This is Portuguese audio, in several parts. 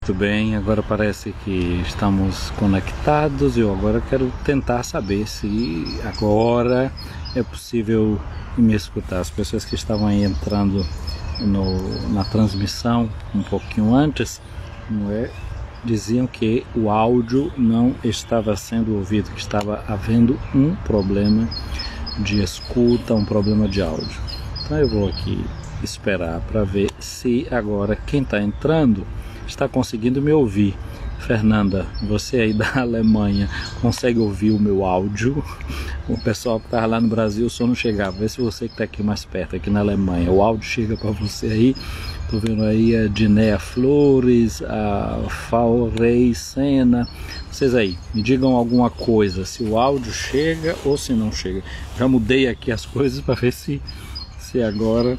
Muito bem, agora parece que estamos conectados e eu agora quero tentar saber se agora é possível me escutar. As pessoas que estavam aí entrando na transmissão um pouquinho antes, diziam que o áudio não estava sendo ouvido, que estava havendo um problema de escuta, um problema de áudio. Então eu vou aqui esperar para ver se agora quem está entrando está conseguindo me ouvir. Fernanda, você aí da Alemanha consegue ouvir o meu áudio? O pessoal que estava lá no Brasil, o som não chegava. Vê se você que está aqui mais perto, aqui na Alemanha, o áudio chega para você aí. Estou vendo aí a Dinéia Flores, a Faurei Sena. Vocês aí, me digam alguma coisa, se o áudio chega ou se não chega. Já mudei aqui as coisas para ver se agora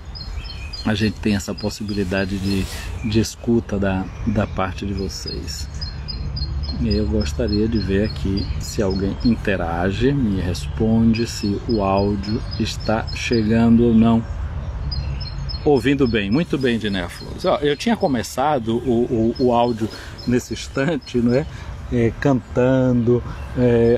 a gente tem essa possibilidade de escuta da parte de vocês. E eu gostaria de ver aqui se alguém interage, me responde se o áudio está chegando ou não. Ouvindo bem, muito bem, Dinéia Flores. Eu tinha começado o áudio nesse instante, não é? Cantando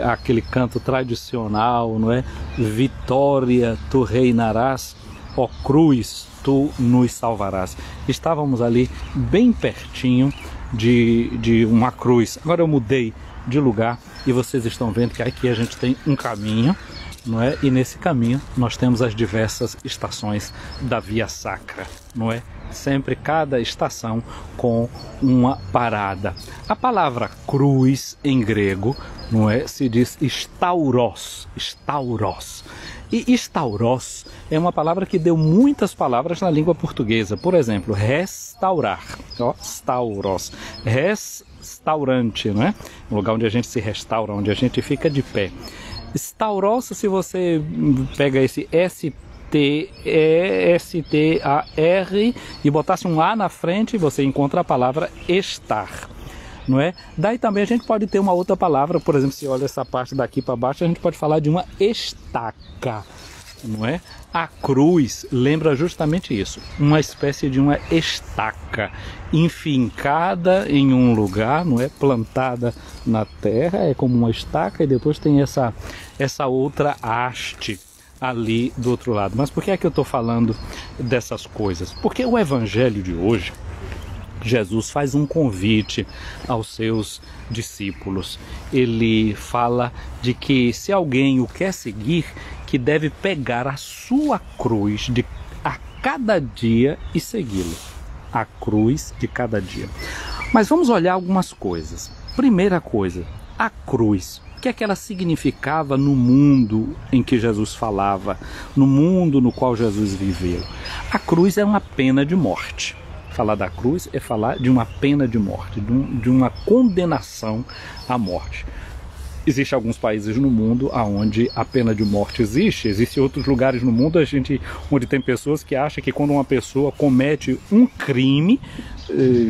aquele canto tradicional, não é? Vitória, tu reinarás, ó cruz, tu nos salvarás. Estávamos ali bem pertinho de uma cruz. Agora eu mudei de lugar e vocês estão vendo que aqui a gente tem um caminho, não é? E nesse caminho nós temos as diversas estações da Via Sacra, não é? Sempre cada estação com uma parada. A palavra cruz em grego, não é? Se diz stauros, stauros. E stauros é uma palavra que deu muitas palavras na língua portuguesa. Por exemplo, restaurar, ó, stauros, restaurante, não é? Um lugar onde a gente se restaura, onde a gente fica de pé. Stauros, se você pega esse S-T-A-R e botasse um A na frente, você encontra a palavra estar, não é? Daí também a gente pode ter uma outra palavra, por exemplo, se olha essa parte daqui para baixo, a gente pode falar de uma estaca, não é? A cruz lembra justamente isso, uma espécie de uma estaca enfincada em um lugar, não é? Plantada na terra, é como uma estaca, e depois tem essa outra haste ali do outro lado. Mas por que é que eu estou falando dessas coisas? Porque o evangelho de hoje, Jesus faz um convite aos seus discípulos. Ele fala de que se alguém o quer seguir, que deve pegar a sua cruz a cada dia e segui-lo. A cruz de cada dia. Mas vamos olhar algumas coisas. Primeira coisa, a cruz. O que é que ela significava no mundo em que Jesus falava, no mundo no qual Jesus viveu? A cruz é uma pena de morte. Falar da cruz é falar de uma pena de morte, de uma condenação à morte. Existem alguns países no mundo onde a pena de morte existe. Existem outros lugares no mundo onde tem pessoas que acham que quando uma pessoa comete um crime,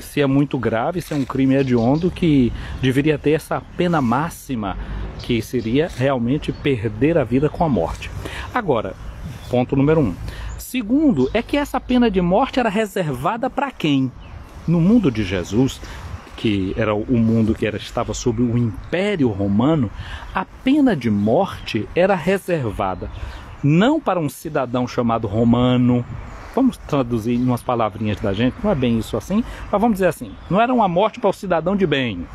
se é muito grave, se é um crime hediondo, que deveria ter essa pena máxima, que seria realmente perder a vida com a morte. Agora, ponto número 1. Segundo, é que essa pena de morte era reservada para quem? No mundo de Jesus, que era o mundo que estava sob o Império Romano, a pena de morte era reservada não para um cidadão chamado romano. Vamos traduzir em umas palavrinhas da gente, não é bem isso assim, mas vamos dizer assim, não era uma morte para o cidadão de bem,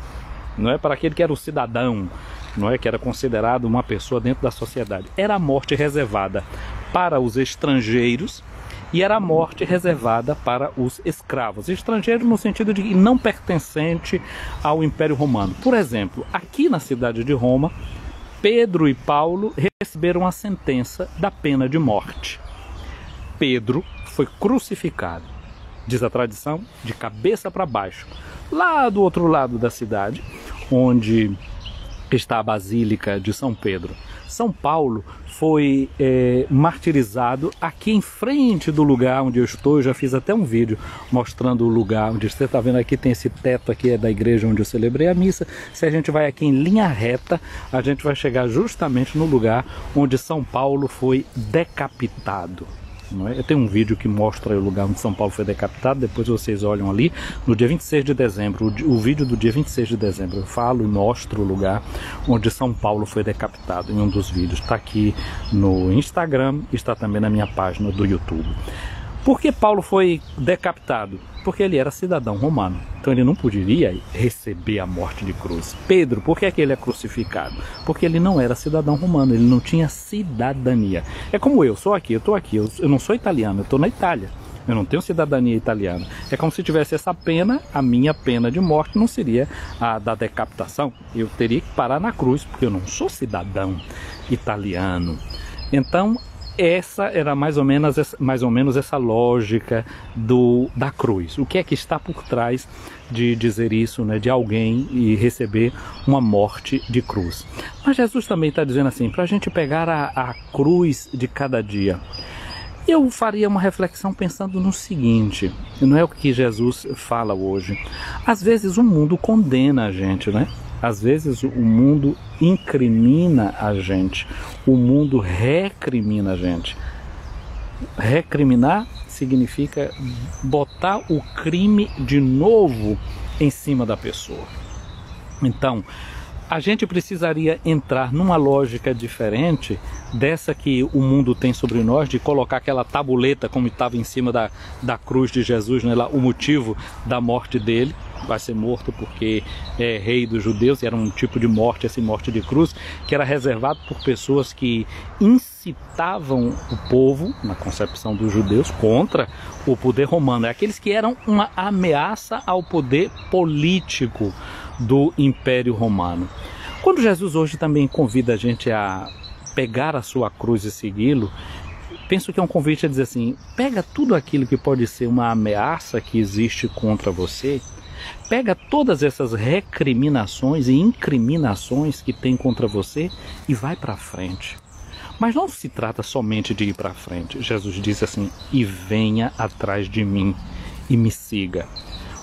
não é para aquele que era o cidadão, não é que era considerado uma pessoa dentro da sociedade. Era a morte reservada para os estrangeiros e era a morte reservada para os escravos. Estrangeiros no sentido de não pertencente ao Império Romano. Por exemplo, aqui na cidade de Roma, Pedro e Paulo receberam a sentença da pena de morte. Pedro foi crucificado, diz a tradição, de cabeça para baixo, lá do outro lado da cidade, onde está a Basílica de São Pedro. São Paulo foi martirizado aqui em frente do lugar onde eu estou. Eu já fiz até um vídeo mostrando o lugar onde você está vendo. Aqui tem esse teto aqui, é da igreja onde eu celebrei a missa. Se a gente vai aqui em linha reta, a gente vai chegar justamente no lugar onde São Paulo foi decapitado. não é? Eu tenho um vídeo que mostra o lugar onde São Paulo foi decapitado, depois vocês olham ali, no dia 26 de dezembro, o vídeo do dia 26 de dezembro, eu falo e mostro o lugar onde São Paulo foi decapitado, em um dos vídeos. Está aqui no Instagram, está também na minha página do YouTube. Por que Paulo foi decapitado? Porque ele era cidadão romano, então ele não poderia receber a morte de cruz. Pedro, por que é que ele é crucificado? Porque ele não era cidadão romano, ele não tinha cidadania. É como eu, sou aqui, eu estou aqui, eu não sou italiano, eu estou na Itália. Eu não tenho cidadania italiana. É como se tivesse essa pena, a minha pena de morte não seria a da decapitação. Eu teria que parar na cruz, porque eu não sou cidadão italiano. Então, essa era mais ou menos essa lógica da cruz. O que é que está por trás de dizer isso, né, de alguém e receber uma morte de cruz? Mas Jesus também está dizendo assim, para a gente pegar a cruz de cada dia. Eu faria uma reflexão pensando no seguinte, não é o que Jesus fala hoje. Às vezes o mundo condena a gente, né? Às vezes o mundo incrimina a gente, o mundo recrimina a gente. Recriminar significa botar o crime de novo em cima da pessoa. Então, a gente precisaria entrar numa lógica diferente dessa que o mundo tem sobre nós, de colocar aquela tabuleta como estava em cima da cruz de Jesus, né, lá, o motivo da morte dele. Vai ser morto porque é rei dos judeus, e era um tipo de morte, essa morte de cruz, que era reservado por pessoas que incitavam o povo, na concepção dos judeus, contra o poder romano. É aqueles que eram uma ameaça ao poder político do Império Romano. Quando Jesus hoje também convida a gente a pegar a sua cruz e segui-lo, penso que é um convite a dizer assim, pega tudo aquilo que pode ser uma ameaça que existe contra você, pega todas essas recriminações e incriminações que tem contra você e vai para frente. Mas não se trata somente de ir para frente. Jesus diz assim, e venha atrás de mim e me siga.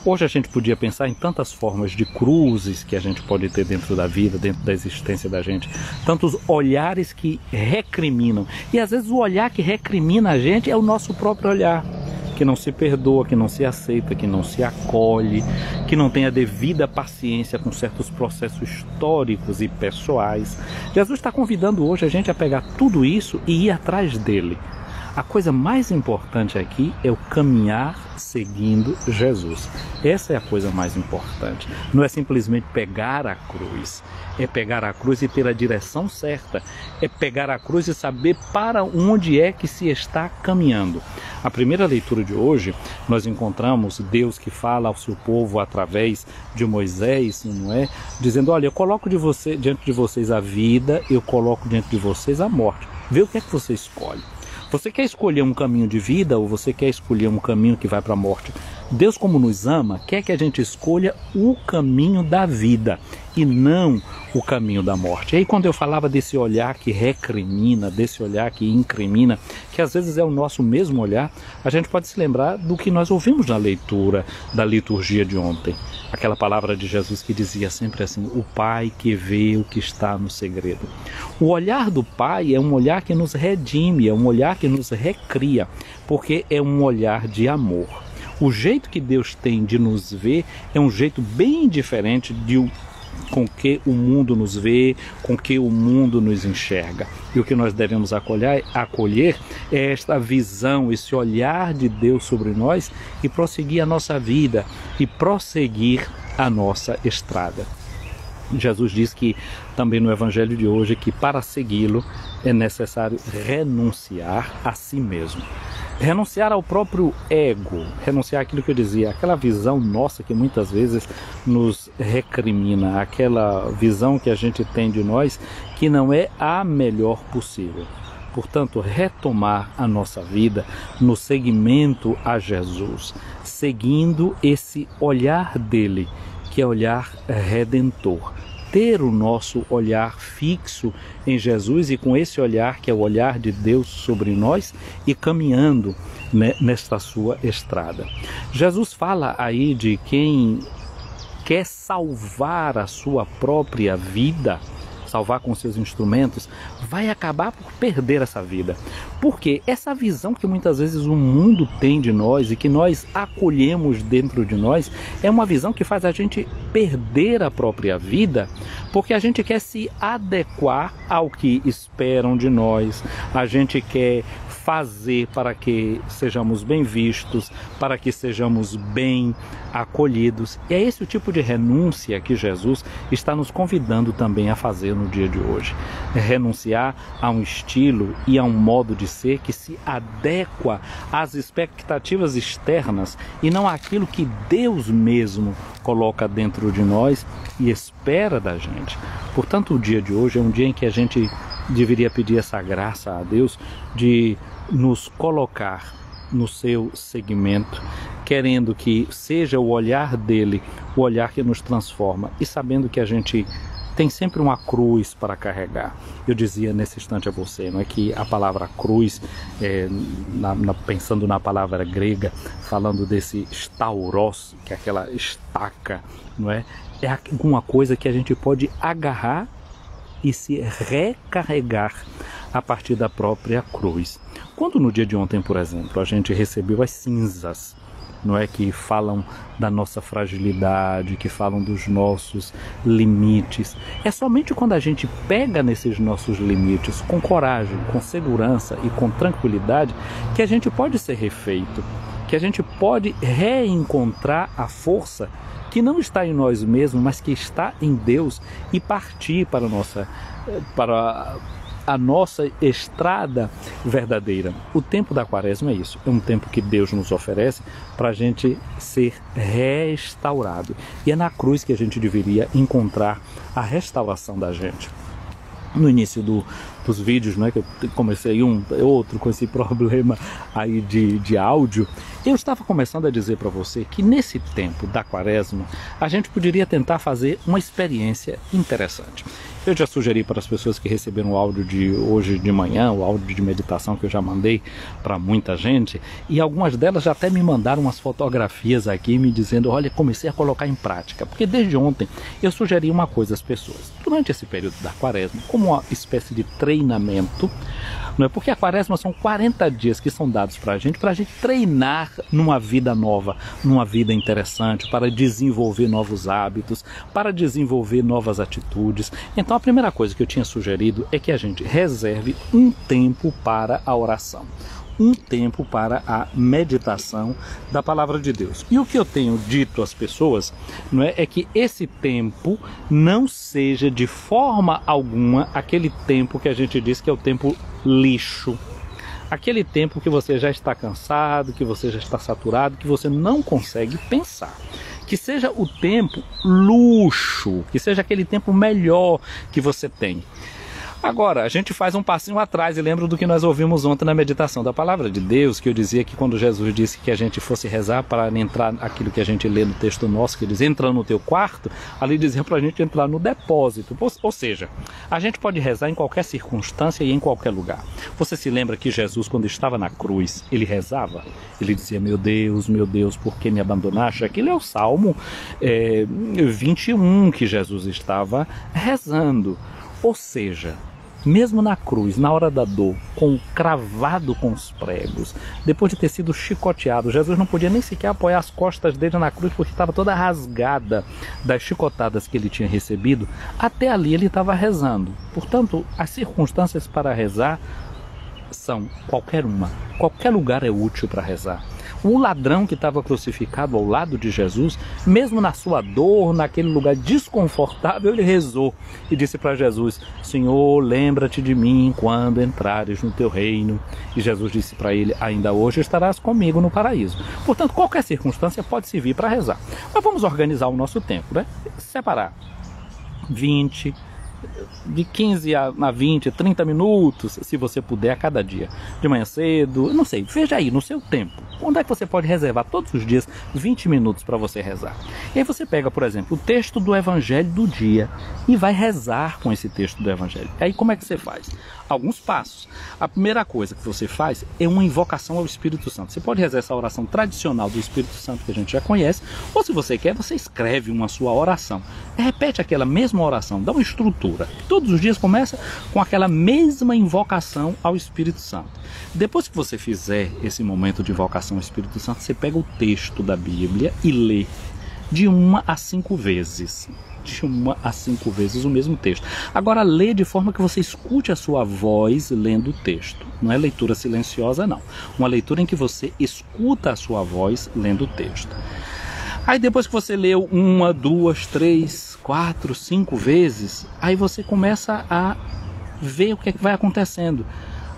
Hoje a gente podia pensar em tantas formas de cruzes que a gente pode ter dentro da vida, dentro da existência da gente. Tantos olhares que recriminam. E às vezes o olhar que recrimina a gente é o nosso próprio olhar. Que não se perdoa, que não se aceita, que não se acolhe, que não tem a devida paciência com certos processos históricos e pessoais. Jesus está convidando hoje a gente a pegar tudo isso e ir atrás dele. A coisa mais importante aqui é o caminhar seguindo Jesus. Essa é a coisa mais importante. Não é simplesmente pegar a cruz. É pegar a cruz e ter a direção certa. É pegar a cruz e saber para onde é que se está caminhando. A primeira leitura de hoje, nós encontramos Deus que fala ao seu povo através de Moisés, não é? Dizendo, olha, eu coloco diante de vocês a vida, eu coloco diante de vocês a morte. Vê o que é que você escolhe. Você quer escolher um caminho de vida ou você quer escolher um caminho que vai para a morte? Deus, como nos ama, quer que a gente escolha o caminho da vida e não o caminho da morte. E aí quando eu falava desse olhar que recrimina, desse olhar que incrimina, que às vezes é o nosso mesmo olhar, a gente pode se lembrar do que nós ouvimos na leitura da liturgia de ontem. Aquela palavra de Jesus que dizia sempre assim, o Pai que vê o que está no segredo. O olhar do Pai é um olhar que nos redime, é um olhar que nos recria, porque é um olhar de amor. O jeito que Deus tem de nos ver é um jeito bem diferente com que o mundo nos vê, com que o mundo nos enxerga. E o que nós devemos acolher é esta visão, esse olhar de Deus sobre nós e prosseguir a nossa vida e prosseguir a nossa estrada. Jesus diz que também no Evangelho de hoje que para segui-lo é necessário renunciar a si mesmo. Renunciar ao próprio ego, renunciar àquilo que eu dizia, aquela visão nossa que muitas vezes nos recrimina, aquela visão que a gente tem de nós que não é a melhor possível. Portanto, retomar a nossa vida no seguimento a Jesus, seguindo esse olhar dele, que é olhar redentor. Ter o nosso olhar fixo em Jesus e com esse olhar que é o olhar de Deus sobre nós e caminhando nesta sua estrada. Jesus fala aí de quem quer salvar a sua própria vida, salvar com seus instrumentos, vai acabar por perder essa vida. Porque essa visão que muitas vezes o mundo tem de nós e que nós acolhemos dentro de nós é uma visão que faz a gente perder a própria vida, porque a gente quer se adequar ao que esperam de nós, a gente quer fazer para que sejamos bem vistos, para que sejamos bem acolhidos. E é esse o tipo de renúncia que Jesus está nos convidando também a fazer no dia de hoje. É renunciar a um estilo e a um modo de ser que se adequa às expectativas externas e não àquilo que Deus mesmo coloca dentro de nós e espera da gente. Portanto, o dia de hoje é um dia em que a gente deveria pedir essa graça a Deus de nos colocar no seu segmento, querendo que seja o olhar dele, o olhar que nos transforma, e sabendo que a gente tem sempre uma cruz para carregar. Eu dizia nesse instante a você, não é que a palavra cruz, pensando na palavra grega, falando desse stauros, que é aquela estaca, não é? É alguma coisa que a gente pode agarrar e se recarregar a partir da própria cruz. Quando no dia de ontem, por exemplo, a gente recebeu as cinzas, não é, que falam da nossa fragilidade, que falam dos nossos limites, é somente quando a gente pega nesses nossos limites com coragem, com segurança e com tranquilidade que a gente pode ser refeito, que a gente pode reencontrar a força que não está em nós mesmos, mas que está em Deus, e partir para a nossa estrada verdadeira. O tempo da Quaresma é isso, é um tempo que Deus nos oferece para a gente ser restaurado. E é na cruz que a gente deveria encontrar a restauração da gente. No início dos vídeos, né, que eu comecei outro com esse problema aí de áudio, eu estava começando a dizer para você que nesse tempo da Quaresma a gente poderia tentar fazer uma experiência interessante. Eu já sugeri para as pessoas que receberam o áudio de hoje de manhã, o áudio de meditação que eu já mandei para muita gente, e algumas delas já até me mandaram umas fotografias aqui me dizendo, olha, comecei a colocar em prática, porque desde ontem eu sugeri uma coisa às pessoas. Durante esse período da Quaresma, como uma espécie de treinamento, não é? Porque a Quaresma são 40 dias que são dados para a gente treinar numa vida nova, numa vida interessante, para desenvolver novos hábitos, para desenvolver novas atitudes. Então a primeira coisa que eu tinha sugerido é que a gente reserve um tempo para a oração, um tempo para a meditação da palavra de Deus. E o que eu tenho dito às pessoas, não é que esse tempo não seja de forma alguma aquele tempo que a gente diz que é o tempo lixo. Aquele tempo que você já está cansado, que você já está saturado, que você não consegue pensar. Que seja o tempo luxo, que seja aquele tempo melhor que você tem. Agora, a gente faz um passinho atrás e lembra do que nós ouvimos ontem na meditação da palavra de Deus, que eu dizia que quando Jesus disse que a gente fosse rezar para entrar aquilo que a gente lê no texto nosso, que diz, entra no teu quarto, ali dizia para a gente entrar no depósito. Ou seja, a gente pode rezar em qualquer circunstância e em qualquer lugar. Você se lembra que Jesus, quando estava na cruz, ele rezava? Ele dizia, meu Deus, por que me abandonaste? Aquilo é o Salmo 21 que Jesus estava rezando. Ou seja, mesmo na cruz, na hora da dor, cravado com os pregos, depois de ter sido chicoteado, Jesus não podia nem sequer apoiar as costas dele na cruz porque estava toda rasgada das chicotadas que ele tinha recebido. Até ali ele estava rezando. Portanto, as circunstâncias para rezar são qualquer uma. Qualquer lugar é útil para rezar. O ladrão que estava crucificado ao lado de Jesus, mesmo na sua dor, naquele lugar desconfortável, ele rezou e disse para Jesus, Senhor, lembra-te de mim quando entrares no teu reino. E Jesus disse para ele, ainda hoje estarás comigo no paraíso. Portanto, qualquer circunstância pode servir para rezar. Mas vamos organizar o nosso tempo, né? Separar de 15 a 20, 30 minutos, se você puder, a cada dia. De manhã cedo, não sei, veja aí no seu tempo. Onde é que você pode reservar todos os dias 20 minutos para você rezar? E aí você pega, por exemplo, o texto do Evangelho do dia e vai rezar com esse texto do Evangelho. E aí como é que você faz? Alguns passos. A primeira coisa que você faz é uma invocação ao Espírito Santo. Você pode rezar essa oração tradicional do Espírito Santo que a gente já conhece, ou se você quer, você escreve uma sua oração. repete aquela mesma oração, dá uma estrutura. Todos os dias começa com aquela mesma invocação ao Espírito Santo. Depois que você fizer esse momento de invocação ao Espírito Santo, você pega o texto da Bíblia e lê de 1 a 5 vezes. De 1 a 5 vezes o mesmo texto. Agora lê de forma que você escute a sua voz lendo o texto. Não é leitura silenciosa, não. Uma leitura em que você escuta a sua voz lendo o texto. Aí depois que você leu 1, 2, 3, 4, 5 vezes, aí você começa a ver o que é que vai acontecendo.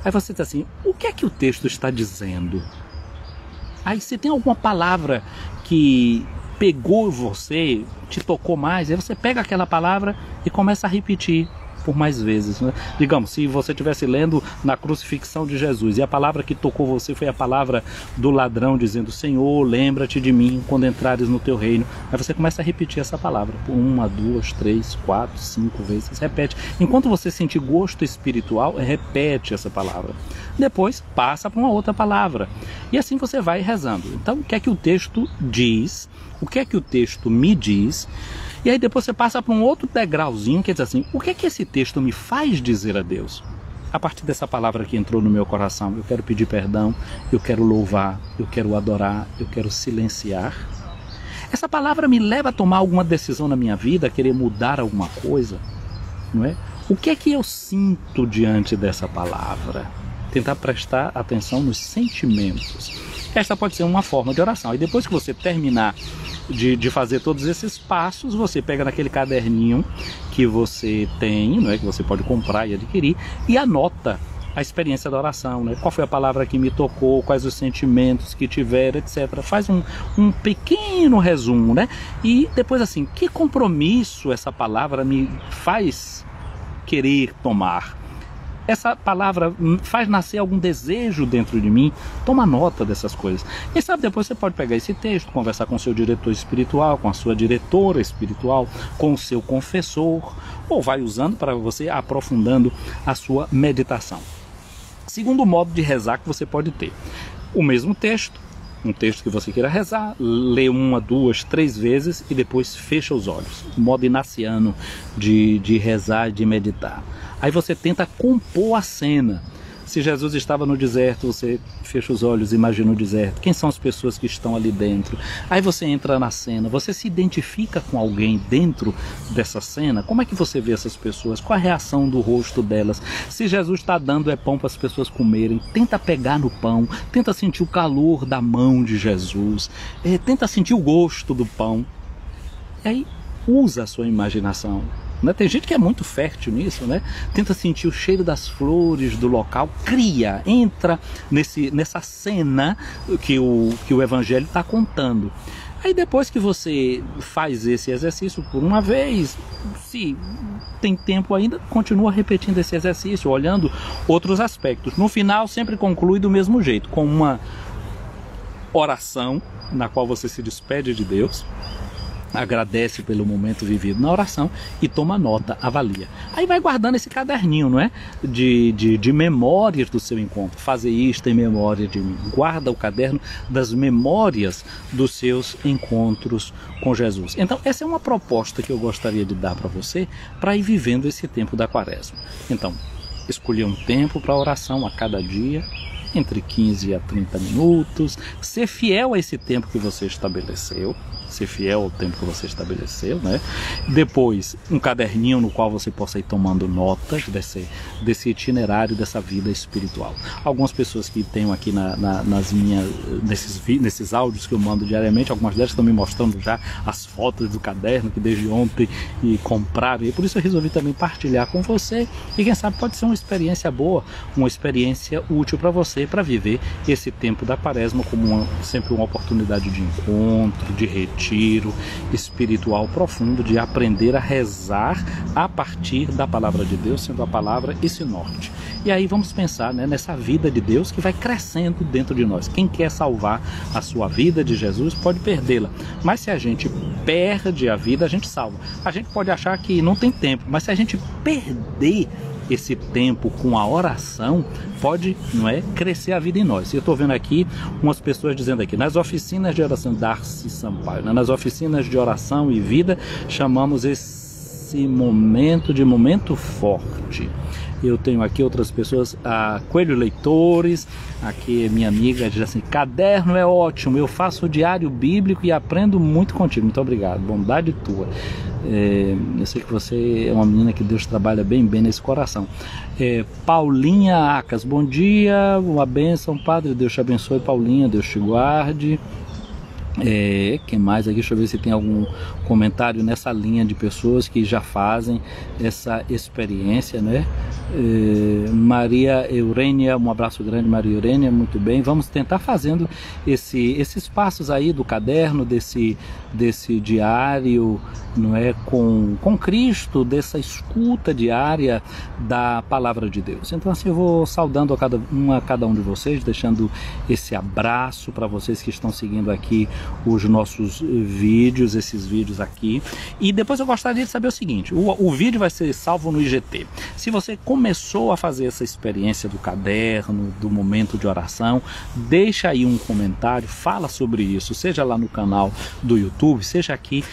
Aí você diz assim, o que é que o texto está dizendo? Aí se tem alguma palavra que pegou você, te tocou mais, aí você pega aquela palavra e começa a repetir por mais vezes, né? Digamos, se você estivesse lendo na crucifixão de Jesus e a palavra que tocou você foi a palavra do ladrão dizendo, Senhor, lembra-te de mim quando entrares no teu reino. Aí você começa a repetir essa palavra por 1, 2, 3, 4, 5 vezes, repete. Enquanto você sentir gosto espiritual, repete essa palavra. Depois passa para uma outra palavra. E assim você vai rezando. Então, o que é que o texto diz? O que é que o texto me diz? E aí depois você passa para um outro degrauzinho, que diz assim, o que é que esse texto me faz dizer a Deus? A partir dessa palavra que entrou no meu coração, eu quero pedir perdão, eu quero louvar, eu quero adorar, eu quero silenciar. Essa palavra me leva a tomar alguma decisão na minha vida, a querer mudar alguma coisa, não é? O que é que eu sinto diante dessa palavra? Tentar prestar atenção nos sentimentos. Esta pode ser uma forma de oração. E depois que você terminar de fazer todos esses passos, você pega naquele caderninho que você tem, não é, que você pode comprar e adquirir, e anota a experiência da oração, né? Qual foi a palavra que me tocou, quais os sentimentos que tiveram, etc. Faz um pequeno resumo, né? E depois assim, que compromisso essa palavra me faz querer tomar? Essa palavra faz nascer algum desejo dentro de mim? Toma nota dessas coisas. Quem sabe depois você pode pegar esse texto, conversar com o seu diretor espiritual, com a sua diretora espiritual, com o seu confessor, ou vai usando para você aprofundando a sua meditação. Segundo modo de rezar que você pode ter. O mesmo texto, um texto que você queira rezar, lê 1, 2, 3 vezes e depois fecha os olhos. O modo inaciano de rezar e de meditar. Aí você tenta compor a cena. Se Jesus estava no deserto, você fecha os olhos, imagina o deserto. Quem são as pessoas que estão ali dentro? Aí você entra na cena, você se identifica com alguém dentro dessa cena? Como é que você vê essas pessoas? Qual a reação do rosto delas? Se Jesus está dando pão para as pessoas comerem, tenta pegar no pão, tenta sentir o calor da mão de Jesus, tenta sentir o gosto do pão. E aí usa a sua imaginação. Né? Tem gente que é muito fértil nisso, né? Tenta sentir o cheiro das flores do local, cria, entra nessa cena que o Evangelho está contando. Aí depois que você faz esse exercício por uma vez, se tem tempo ainda, continua repetindo esse exercício, olhando outros aspectos. No final sempre conclui do mesmo jeito, com uma oração na qual você se despede de Deus, agradece pelo momento vivido na oração e toma nota, avalia. Aí vai guardando esse caderninho, não é? De memórias do seu encontro. Fazer isto em memória de mim. Guarda o caderno das memórias dos seus encontros com Jesus. Então, essa é uma proposta que eu gostaria de dar para você, para ir vivendo esse tempo da Quaresma. Então, escolher um tempo para oração a cada dia, entre 15 a 30 minutos, ser fiel a esse tempo que você estabeleceu, ser fiel ao tempo que você estabeleceu, né? Depois, um caderninho no qual você possa ir tomando notas desse itinerário, dessa vida espiritual. Algumas pessoas que tenho aqui nesses áudios que eu mando diariamente, algumas delas estão me mostrando já as fotos do caderno que desde ontem compraram, e por isso eu resolvi também partilhar com você, e quem sabe pode ser uma experiência boa, uma experiência útil para você, para viver esse tempo da Quaresma como sempre uma oportunidade de encontro, de retiro espiritual profundo, de aprender a rezar a partir da palavra de Deus, sendo a palavra esse norte. E aí vamos pensar, né, nessa vida de Deus que vai crescendo dentro de nós. Quem quer salvar a sua vida de Jesus pode perdê-la, mas se a gente perde a vida, a gente salva. A gente pode achar que não tem tempo, mas se a gente perder esse tempo com a oração, pode, não é, crescer a vida em nós. Eu estou vendo aqui umas pessoas dizendo aqui, nas oficinas de oração, Darcy Sampaio, né? Nas oficinas de oração e vida, chamamos esse momento de momento forte. Eu tenho aqui outras pessoas, a Coelho Leitores, aqui minha amiga diz assim, caderno é ótimo, eu faço o diário bíblico e aprendo muito contigo. Muito obrigado, bondade tua. Eu sei que você é uma menina que Deus trabalha bem nesse coração. Paulinha Acas, bom dia, uma bênção, Padre, Deus te abençoe, Paulinha, Deus te guarde. Quem mais aqui? Deixa eu ver se tem algum comentário nessa linha de pessoas que já fazem essa experiência, né? Maria Eurênia, um abraço grande, Maria Eurênia, muito bem. Vamos tentar fazendo esses passos aí do caderno, desse diário, não é, com Cristo, dessa escuta diária da palavra de Deus. Então assim, eu vou saudando a cada um de vocês, deixando esse abraço para vocês que estão seguindo aqui os nossos vídeos, esses vídeos aqui. E depois eu gostaria de saber o seguinte, o vídeo vai ser salvo no IGT. Se você começou a fazer essa experiência do caderno, do momento de oração, deixa aí um comentário, fala sobre isso, seja lá no canal do YouTube, seja aqui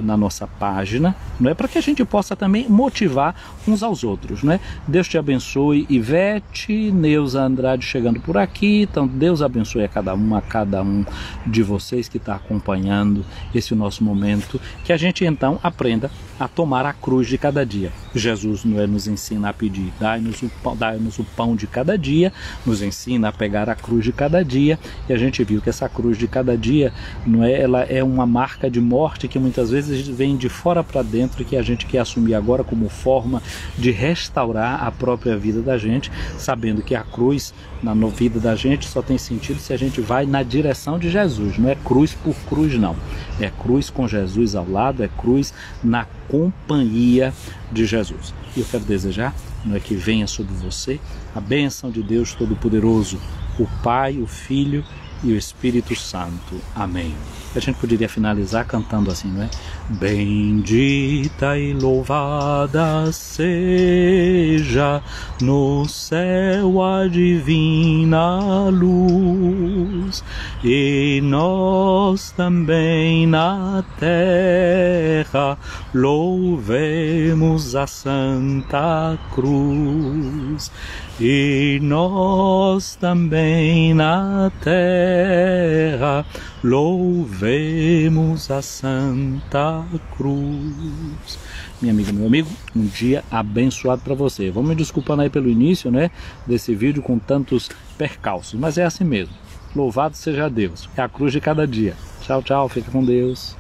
na nossa página, não é, para que a gente possa também motivar uns aos outros, não é? Deus te abençoe, Ivete, Neuza Andrade chegando por aqui. Então Deus abençoe a cada um de vocês que está acompanhando esse nosso momento, que a gente então aprenda a tomar a cruz de cada dia. Jesus, não é, nos ensina a pedir, dai-nos o pão de cada dia, nos ensina a pegar a cruz de cada dia, e a gente viu que essa cruz de cada dia, não é, ela é uma marca de morte que muitas vezes vem de fora para dentro, que a gente quer assumir agora como forma de restaurar a própria vida da gente, sabendo que a cruz na vida da gente só tem sentido se a gente vai na direção de Jesus, não é cruz por cruz não, é cruz com Jesus ao lado, é cruz na companhia de Jesus. E eu quero desejar, não é, que venha sobre você a bênção de Deus Todo-Poderoso, o Pai, o Filho e o Espírito Santo. Amém. A gente poderia finalizar cantando assim, não é? Bendita e louvada seja no céu a divina luz, e nós também na terra louvemos a Santa Cruz. E nós também na terra louvemos a Santa Cruz. Minha amiga, meu amigo, um dia abençoado para você. Vamos me desculpando aí pelo início, né, desse vídeo com tantos percalços, mas é assim mesmo. Louvado seja Deus. É a cruz de cada dia. Tchau, tchau. Fica com Deus.